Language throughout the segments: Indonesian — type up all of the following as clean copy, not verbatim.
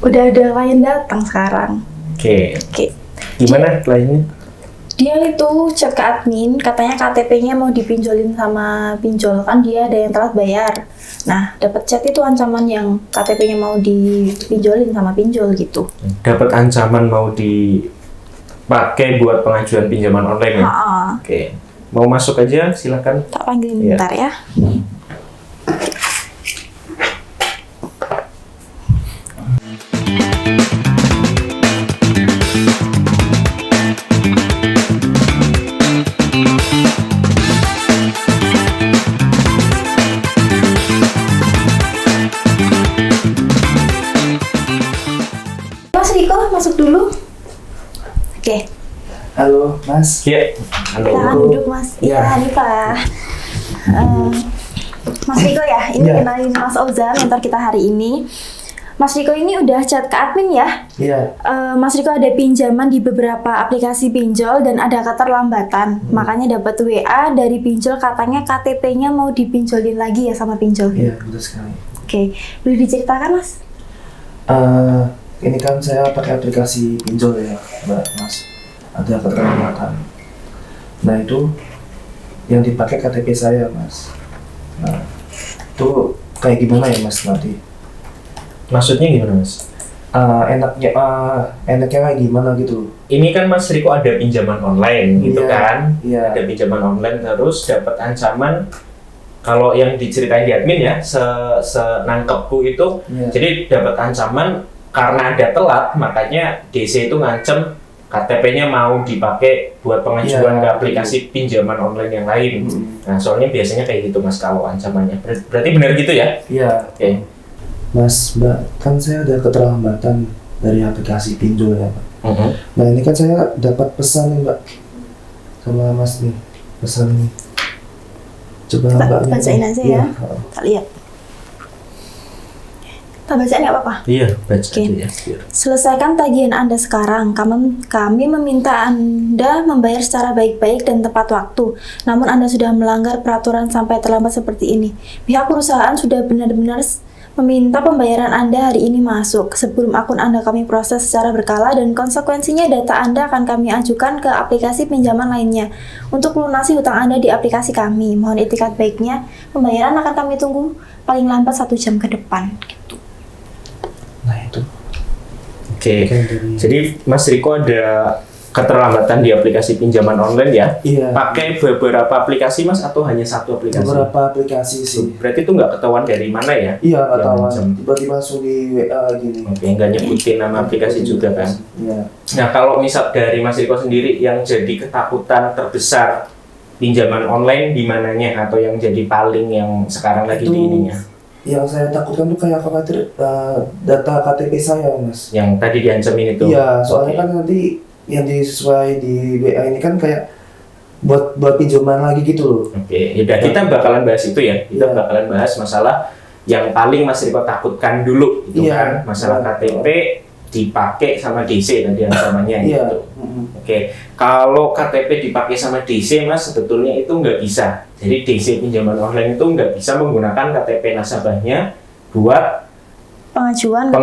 Udah ada klien datang sekarang. Oke. Oke. Gimana kliennya? Dia itu chat ke admin, katanya KTP-nya mau dipinjolin sama pinjol, kan dia ada yang telat bayar. Nah, dapat chat itu ancaman yang KTP-nya mau dipinjolin sama pinjol gitu. Dapat ancaman mau dipakai buat pengajuan pinjaman online ya? Oke. Mau masuk aja, silakan. Tak panggilin Iya. bentar ya. Mas Riko, masuk dulu. Oke, Halo, Mas. Iya. Halo. silahkan duduk Mas. Iya, Ya. ini Pak. Mas Riko ya, ini Ya. kenalin Mas Ozan, mentor kita hari ini. Mas Riko ini udah chat ke admin ya? Iya. Mas Riko ada pinjaman di beberapa aplikasi pinjol dan ada keterlambatan. Makanya dapat WA dari pinjol, katanya KTP-nya mau dipinjolin lagi ya sama pinjol. Iya, betul sekali. Oke, boleh diceritakan Mas? Ini kan saya pakai aplikasi pinjol ya, Mbak, Mas. Ada keterlambatan. Nah, itu yang dipakai KTP saya, Mas. Nah, itu kayak gimana ya, Mas, nanti? Maksudnya gimana, Mas? Enaknya kayak gimana gitu? Ini kan Mas Riko ada pinjaman online gitu Iya, kan? iya. Ada pinjaman online terus dapat ancaman. Kalau yang diceritain di admin ya, senangkepku itu, Iya. jadi dapat ancaman karena ada telat, makanya DC itu ngancem KTP-nya mau dipakai buat pengajuan Iya, ke aplikasi pinjaman online yang lain. Nah, soalnya biasanya kayak gitu Mas kalau ancamannya. Berarti benar gitu ya? Iya. Oke. Mas, Mbak, kan saya ada keterlambatan dari aplikasi pinjol ya, Pak. Mhm. Nah, ini kan saya dapat pesan nih, Mbak, sama Mas nih, pesan nih. Coba Mbak Bacain aja ya. Tak lihat. Tak bacain nggak apa-apa? Iya, baca Oke. aja ya. biar. Selesaikan tagihan Anda sekarang. Kami meminta Anda membayar secara baik-baik dan tepat waktu. Namun Anda sudah melanggar peraturan sampai terlambat seperti ini. Pihak perusahaan sudah benar-benar meminta pembayaran Anda hari ini masuk. Sebelum akun Anda kami proses secara berkala dan konsekuensinya data Anda akan kami ajukan ke aplikasi pinjaman lainnya. Untuk melunasi hutang Anda di aplikasi kami, mohon itikat baiknya. Pembayaran akan kami tunggu paling lambat 1 jam ke depan. Gitu. Nah, itu. Oke. Kan dari- Jadi Mas Riko ada keterlambatan di aplikasi pinjaman online ya? Iya. Pakai beberapa aplikasi Mas atau hanya satu aplikasi? Beberapa aplikasi sih. Berarti itu nggak ketahuan dari mana ya? Iya, nggak Yang tahu. macam. Tiba-tiba langsung di WA gini. Oke, nggak nyebutin nama aplikasi juga kan? Iya. Nah, kalau misal dari Mas Riko sendiri yang jadi ketakutan terbesar pinjaman online di mananya atau yang jadi paling yang sekarang lagi Itu di ininya? Yang saya takutkan tuh kayak khawatir data KTP saya, Mas. Yang tadi diancemin itu? Iya, soalnya Oke. kan nanti yang disesuai di WA ini kan kayak buat pinjaman lagi gitu loh. Oke, yaudah kita bakalan bahas itu ya. Kita Iya. bakalan bahas masalah yang paling Mas Riko takutkan dulu itu Iya. kan masalah Iya. KTP dipakai sama DC tadi ancamannya Iya. gitu. Oke, kalau KTP dipakai sama DC Mas sebetulnya itu nggak bisa. Jadi DC pinjaman online itu nggak bisa menggunakan KTP nasabahnya buat pengajuan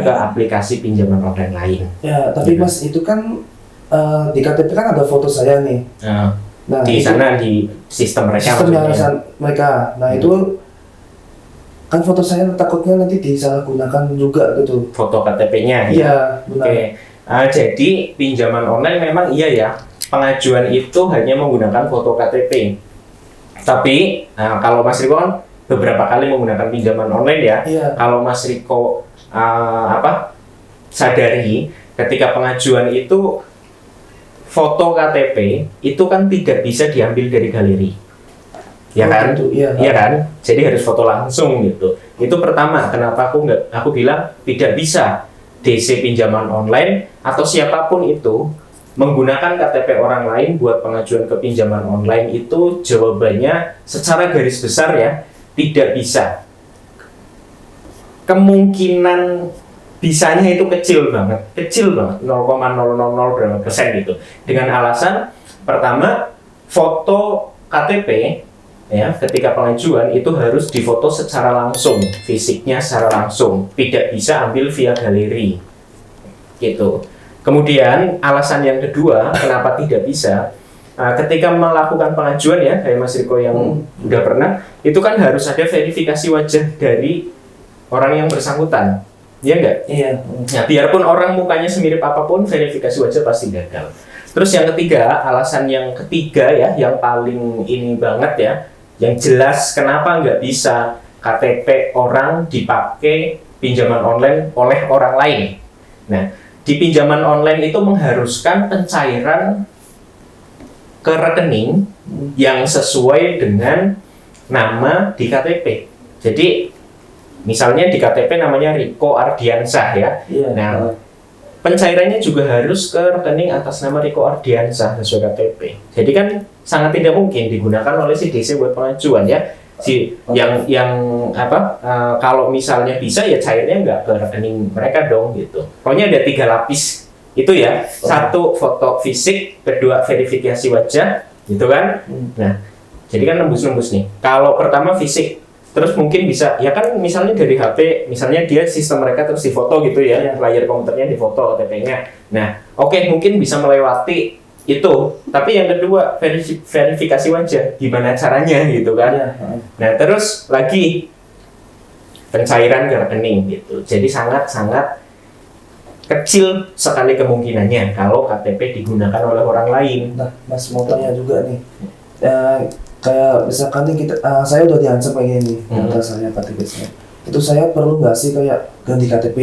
ke aplikasi pinjaman online lain. Ya, tapi Iya. Mas itu kan di KTP kan ada foto saya nih. Nah, Nah, di itu sana di sistem mereka sistem yang maksudnya. mereka. Nah, itu kan foto saya takutnya nanti disalahgunakan juga gitu. Foto KTP-nya. Iya, benar. Oke, jadi pinjaman online memang iya ya, pengajuan itu hanya menggunakan foto KTP. Tapi kalau Mas Riko kan beberapa kali menggunakan pinjaman online ya. Iya. Kalau Mas Riko sadari ketika pengajuan itu foto KTP itu kan tidak bisa diambil dari galeri. Ya Oh, kan? gitu, iya. Iya kan? Jadi harus foto langsung gitu. Itu pertama, kenapa aku bilang tidak bisa DC pinjaman online atau siapapun itu menggunakan KTP orang lain buat pengajuan ke pinjaman online itu jawabannya secara garis besar ya tidak bisa. Kemungkinan bisanya itu kecil banget 0,000 berapa persen gitu. Dengan alasan pertama, foto KTP ya ketika pengajuan itu harus difoto secara langsung, fisiknya secara langsung, tidak bisa ambil via galeri gitu. Kemudian alasan yang kedua kenapa tidak bisa, ketika melakukan pengajuan ya kayak Mas Riko yang udah pernah, itu kan harus ada verifikasi wajah dari orang yang bersangkutan, ya enggak? Iya. Nah, biarpun orang mukanya semirip apapun, verifikasi wajah pasti gagal. Terus yang ketiga, alasan yang ketiga ya, yang paling ini banget ya, yang jelas kenapa nggak bisa KTP orang dipakai pinjaman online oleh orang lain. Nah, di pinjaman online itu mengharuskan pencairan ke rekening yang sesuai dengan nama di KTP. Jadi, misalnya di KTP namanya Riko Ardiansyah ya. Iya. Nah, pencairannya juga harus ke rekening atas nama Riko Ardiansyah sesuai KTP. Jadi kan sangat tidak mungkin digunakan oleh si DC buat pengajuan ya. Kalau misalnya bisa ya cairnya nggak ke rekening mereka dong gitu. Pokoknya ada 3 lapis itu ya. Satu foto fisik, kedua verifikasi wajah, gitu kan. Nah, jadi kan nembus-nembus nih. Kalau pertama fisik, terus mungkin bisa, ya kan misalnya dari HP, misalnya dia sistem mereka terus difoto gitu ya, layar komputernya difoto KTP-nya. Nah, oke, mungkin bisa melewati itu. Tapi yang kedua, verifikasi wajah, gimana caranya gitu kan. Nah, terus lagi pencairan ke rekening gitu. Jadi sangat-sangat kecil sekali kemungkinannya kalau KTP digunakan oleh orang lain. Nah, Mas mau tanya juga nih. Kayak misalkan nih saya udah diancam kayak gini, data saya KTP saya. Itu saya perlu nggak sih kayak ganti KTP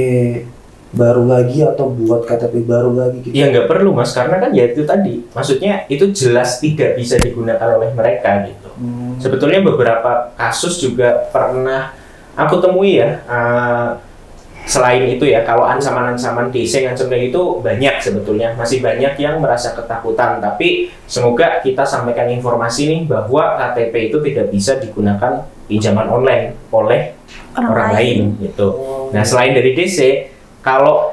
baru lagi atau buat KTP baru lagi gitu? Ya nggak perlu Mas, karena kan ya itu tadi, maksudnya itu jelas tidak bisa digunakan oleh mereka gitu. Sebetulnya beberapa kasus juga pernah aku temui ya. Selain itu ya, kalau ancaman-ancaman DC ngancam kayak gitu banyak sebetulnya, masih banyak yang merasa ketakutan. Tapi semoga kita sampaikan informasi nih bahwa KTP itu tidak bisa digunakan pinjaman online oleh orang lain gitu. Nah, selain dari DC, kalau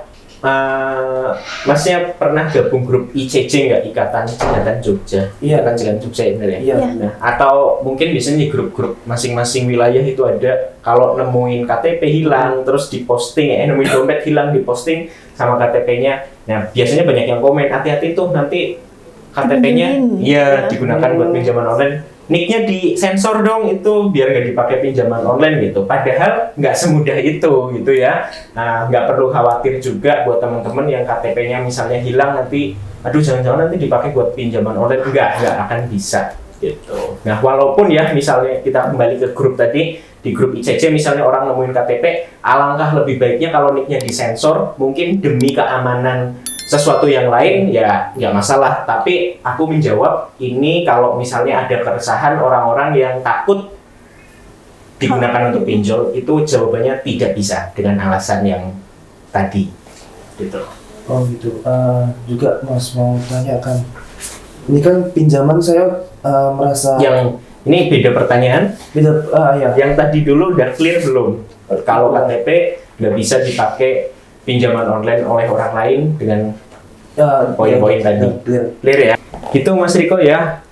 Masnya pernah gabung grup ICJ nggak, Ikatan Cegatan Jogja? Iya. Ikatan Cegatan Jogja ya benar ya? Iya. Nah, atau mungkin biasanya di grup-grup masing-masing wilayah itu ada, kalau nemuin KTP hilang terus diposting nemuin dompet hilang diposting sama KTP-nya. Nah, biasanya banyak yang komen, hati-hati tuh nanti KTP-nya ya digunakan buat pinjaman online. Nicknya disensor dong itu biar nggak dipakai pinjaman online gitu. Padahal nggak semudah itu gitu ya. Nah, nggak perlu khawatir juga buat teman-teman yang KTP-nya misalnya hilang nanti, aduh jangan-jangan nanti dipakai buat pinjaman online. Nggak akan bisa gitu. Nah, walaupun ya misalnya kita kembali ke grup tadi, di grup ICC misalnya orang nemuin KTP, alangkah lebih baiknya kalau nicknya disensor, mungkin demi keamanan sesuatu yang lain ya nggak masalah. Tapi aku menjawab ini kalau misalnya ada keresahan orang-orang yang takut digunakan untuk pinjol, itu jawabannya tidak bisa dengan alasan yang tadi gitu. Oh gitu. Juga Mas mau tanyakan, ini kan pinjaman saya merasa Yang ini beda pertanyaan. beda. Ya. Yang tadi dulu udah clear belum? Kalau KTP nggak bisa dipakai pinjaman online oleh orang lain dengan poin-poin tadi. Clear ya? Gitu Mas Riko ya.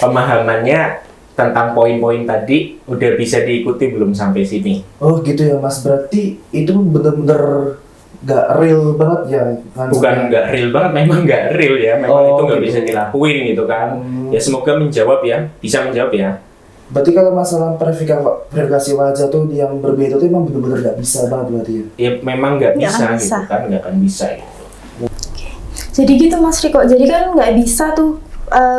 Pemahamannya tentang poin-poin tadi udah bisa diikuti belum sampai sini? Oh gitu ya Mas, berarti itu bener-bener nggak real banget ya? Bukan nggak real banget, memang nggak real ya. Memang itu nggak gitu. bisa dilakuin gitu kan. Ya semoga menjawab ya, bisa menjawab ya. Berarti kalau masalah verifikasi wajah tuh yang berbeda tuh emang bener-bener nggak bisa banget berarti ya? Ya memang nggak Nggak bisa akan gitu bisa. kan, nggak akan bisa gitu. Jadi gitu Mas Riko, jadi kan nggak bisa tuh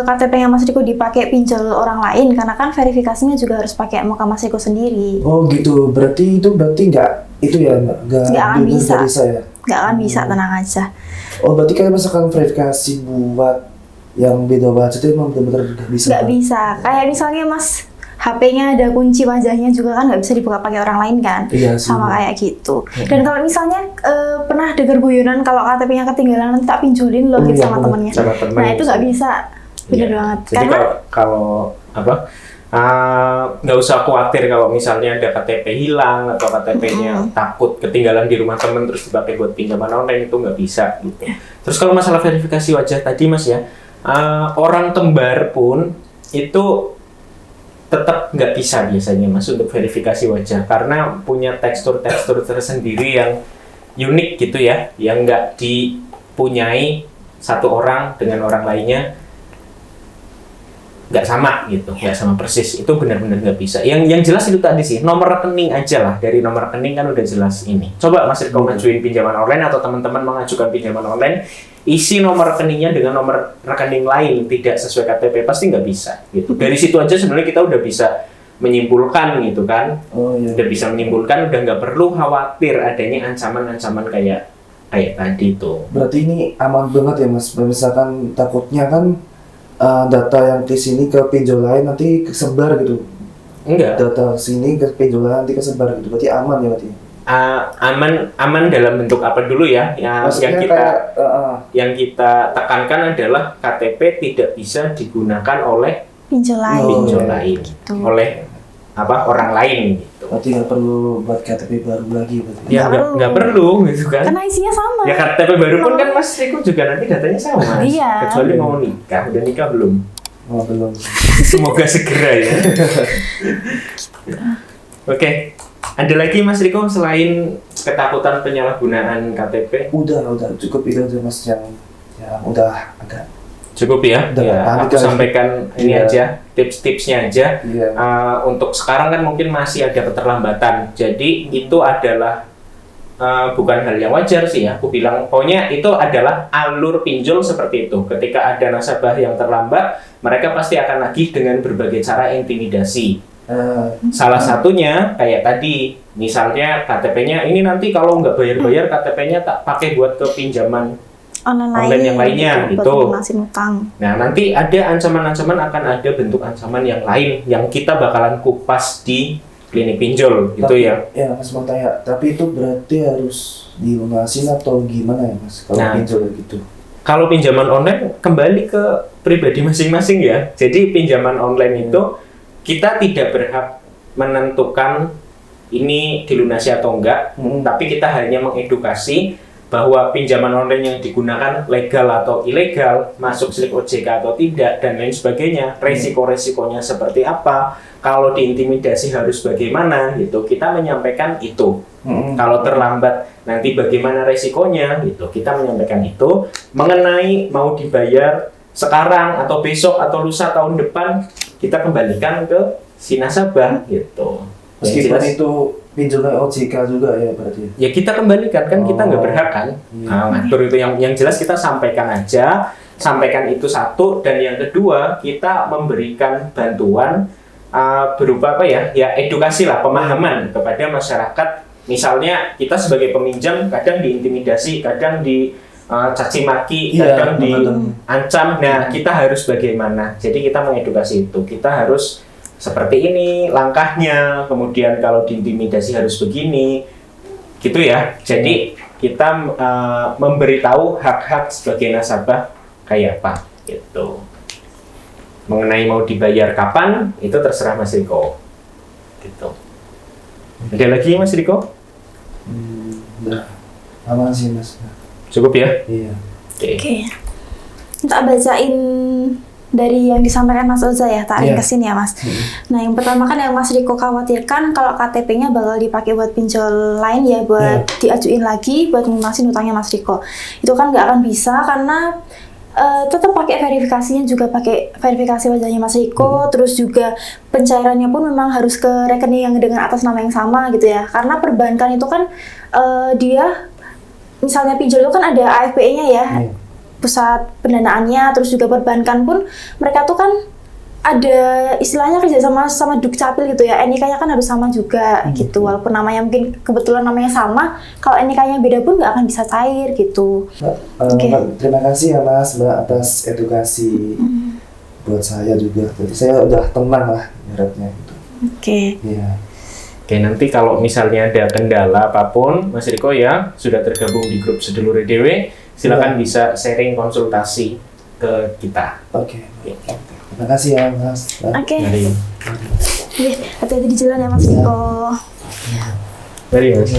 KTP-nya Mas Riko dipakai pinjol orang lain, karena kan verifikasinya juga harus pakai muka Mas Riko sendiri. Oh gitu, berarti nggak itu ya, nggak akan bisa. ya? Nggak akan bisa, tenang aja. Oh berarti kalau misalkan verifikasi buat yang beda wajah itu emang bener-bener nggak bisa? Nggak bisa, kayak misalnya Mas HP-nya ada kunci wajahnya juga kan nggak bisa dibuka pakai orang lain kan, Iya sih. sama kayak gitu. Dan kalau misalnya pernah dengar guyonan kalau KTP-nya ketinggalan nanti tak pinjolin loh gitu Iya, sama bener. temennya. Sama temen. Nah itu nggak bisa, bener Iya. banget. Jadi Karena kalau apa, nggak usah khawatir kalau misalnya ada KTP hilang atau KTP-nya takut ketinggalan di rumah temen terus dipakai buat pinjaman online, itu nggak bisa gitu. Terus kalau masalah verifikasi wajah tadi Mas ya, orang kembar pun itu tetap nggak bisa biasanya Mas untuk verifikasi wajah karena punya tekstur-tekstur tersendiri yang unik gitu ya, yang nggak dipunyai satu orang dengan orang lainnya, nggak sama gitu, nggak sama persis. Itu benar-benar nggak bisa. Yang jelas itu tadi sih, nomor rekening aja lah. Dari nomor rekening kan udah jelas ini. Coba Mas Riko ngajuin pinjaman online atau teman-teman mengajukan pinjaman online, isi nomor rekeningnya dengan nomor rekening lain tidak sesuai KTP, pasti nggak bisa gitu. Dari situ aja sebenarnya kita udah bisa menyimpulkan gitu kan. Udah bisa menyimpulkan, udah nggak perlu khawatir adanya ancaman-ancaman kayak tadi tuh. Berarti ini aman banget ya Mas. Misalkan takutnya kan data yang di sini ke pinjol lain nanti kesebar gitu. Enggak. Data sini ke pinjol lain nanti kesebar gitu. Berarti aman ya berarti. Aman dalam bentuk apa dulu ya? Maksudnya yang kita tekankan adalah KTP tidak bisa digunakan oleh Pinjol lain. pinjol lain, Gitu. oleh orang lain gitu. Berarti nggak perlu buat KTP baru lagi berarti. Ya nggak perlu gitu kan? Karena isinya sama. Ya KTP baru pun kan Mas Riko juga nanti datanya sama. Iya. Kecuali mau nikah, udah nikah belum? Oh, belum. Semoga segera ya. Oke. Ada lagi Mas Riko selain ketakutan penyalahgunaan KTP? Udah cukup itu aja Mas yang udah agak. Cukup ya? Udah, Ya, aku panik aja. sampaikan ini Iya. aja, tips-tipsnya aja. Iya. Untuk sekarang kan mungkin masih ada keterlambatan. Jadi itu adalah bukan hal yang wajar sih ya. Aku bilang, pokoknya itu adalah alur pinjol seperti itu. Ketika ada nasabah yang terlambat, mereka pasti akan nagih dengan berbagai cara intimidasi. Salah satunya kayak tadi, misalnya KTP-nya ini nanti kalau nggak bayar-bayar KTP-nya tak pakai buat ke pinjaman online yang lainnya gitu. Buat lunasin utang. Nah, nanti ada ancaman-ancaman, akan ada bentuk ancaman yang lain yang kita bakalan kupas di klinik pinjol gitu ya. Ya Mas mau tanya, tapi itu berarti harus dilunasin atau gimana ya Mas kalau Nah. pinjol gitu? Kalau pinjaman online kembali ke pribadi masing-masing ya. Jadi pinjaman online itu kita tidak berhak menentukan ini dilunasi atau enggak, tapi kita hanya mengedukasi bahwa pinjaman online yang digunakan legal atau ilegal, masuk slip OJK atau tidak, dan lain sebagainya, resiko-resikonya seperti apa, kalau diintimidasi harus bagaimana, gitu. Kita menyampaikan itu. Kalau terlambat nanti bagaimana resikonya, gitu. Kita menyampaikan itu. Mengenai mau dibayar sekarang atau besok atau lusa tahun depan, kita kembalikan ke si nasabah, gitu. Meskipun itu pinjolnya OJK juga ya berarti. Ya kita kembalikan kan, kita nggak berhak kan. Ngatur itu yang jelas kita sampaikan aja, sampaikan itu satu, dan yang kedua kita memberikan bantuan berupa apa ya? Ya edukasi lah, pemahaman kepada masyarakat. Misalnya kita sebagai peminjam kadang diintimidasi, kadang caci maki, kadang diancam. Nah, kita harus bagaimana? Jadi kita mengedukasi itu. Kita harus seperti ini langkahnya, kemudian kalau diintimidasi harus begini, gitu ya. Jadi kita memberitahu hak-hak sebagai nasabah kayak apa, gitu. Mengenai mau dibayar kapan, itu terserah Mas Riko, gitu. Ada lagi Mas Riko? Udah aman sih Mas. Cukup ya? Iya. Oke. Tak bacain dari yang disampaikan Mas Oza ya, tak ringkesin ya Mas. Nah, yang pertama kan yang Mas Riko khawatirkan kalau KTP-nya bakal dipakai buat pinjol lain ya, buat diajuin lagi buat lunasin utangnya Mas Riko. Itu kan nggak akan bisa karena tetap pakai verifikasinya juga pakai verifikasi wajahnya Mas Riko, terus juga pencairannya pun memang harus ke rekening yang dengan atas nama yang sama gitu ya. Karena perbankan itu kan dia misalnya pinjol itu kan ada AFPE-nya ya. Pusat pendanaannya, terus juga perbankan pun mereka tuh kan ada istilahnya kerja sama Dukcapil gitu ya. NIK-nya kan harus sama juga gitu, walaupun namanya mungkin kebetulan namanya sama, kalau NIK-nya beda pun nggak akan bisa cair gitu. Terima kasih ya Mas Mbak atas edukasi buat saya juga. Jadi saya udah tenang lah ibaratnya gitu. Iya. Oke, nanti kalau misalnya ada kendala apapun, Mas Riko ya sudah tergabung di grup Sedulur EDW, silakan bisa sharing konsultasi ke kita. Oke. Terima kasih ya Mas. Mari. Hati-hati di jalan ya Mas Riko. Mari Mas.